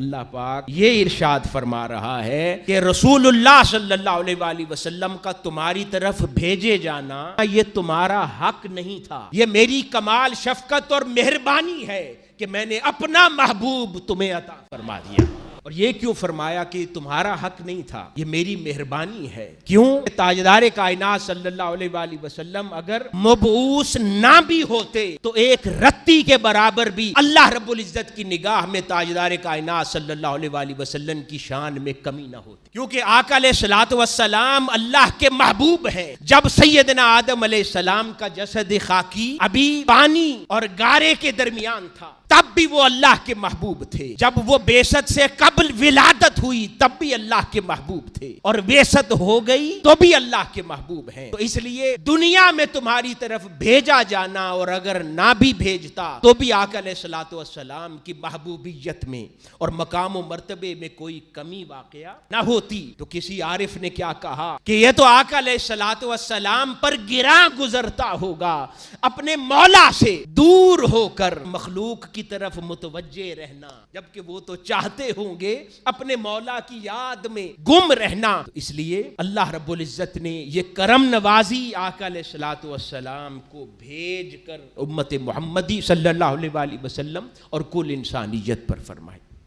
اللہ پاک یہ ارشاد فرما رہا ہے کہ رسول اللہ صلی اللہ علیہ وآلہ وسلم کا تمہاری طرف بھیجے جانا یہ تمہارا حق نہیں تھا، یہ میری کمال شفقت اور مہربانی ہے کہ میں نے اپنا محبوب تمہیں عطا فرما دیا۔ اور یہ کیوں فرمایا کہ تمہارا حق نہیں تھا، یہ میری مہربانی ہے؟ کیوں؟ تاجدار کائنات صلی اللہ علیہ وآلہ وسلم اگر مبعوث نہ بھی ہوتے تو ایک رتی کے برابر بھی اللہ رب العزت کی نگاہ میں تاجدار کائنات صلی اللہ علیہ وآلہ وسلم کی شان میں کمی نہ ہوتی، کیونکہ آقا علیہ الصلوۃ والسلام اللہ کے محبوب ہیں۔ جب سیدنا آدم علیہ السلام کا جسد خاکی ابھی پانی اور گارے کے درمیان تھا تب بھی وہ اللہ کے محبوب تھے، جب وہ بعثت سے قبل ولادت ہوئی تب بھی اللہ کے محبوب تھے، اور بعثت ہو گئی تو بھی اللہ کے محبوب ہیں۔ تو اس لیے دنیا میں تمہاری طرف بھیجا جانا، اور اگر نہ بھی بھیجتا تو بھی آقا علیہ الصلوۃ والسلام کی محبوبیت میں اور مقام و مرتبے میں کوئی کمی واقعہ نہ ہوتی۔ تو کسی عارف نے کیا کہا کہ یہ تو آقا علیہ الصلوۃ والسلام پر گراں گزرتا ہوگا، اپنے مولا سے دور ہو کر مخلوق کی طرف متوجہ رہنا، جبکہ وہ تو چاہتے ہوں گے اپنے مولا کی یاد میں گم رہنا۔ تو اس لیے اللہ رب العزت نے یہ کرم نوازی آقا علیہ الصلوۃ والسلام کو بھیج کر امت محمدی صلی اللہ علیہ وآلہ وسلم اور کل انسانیت پر فرمائی۔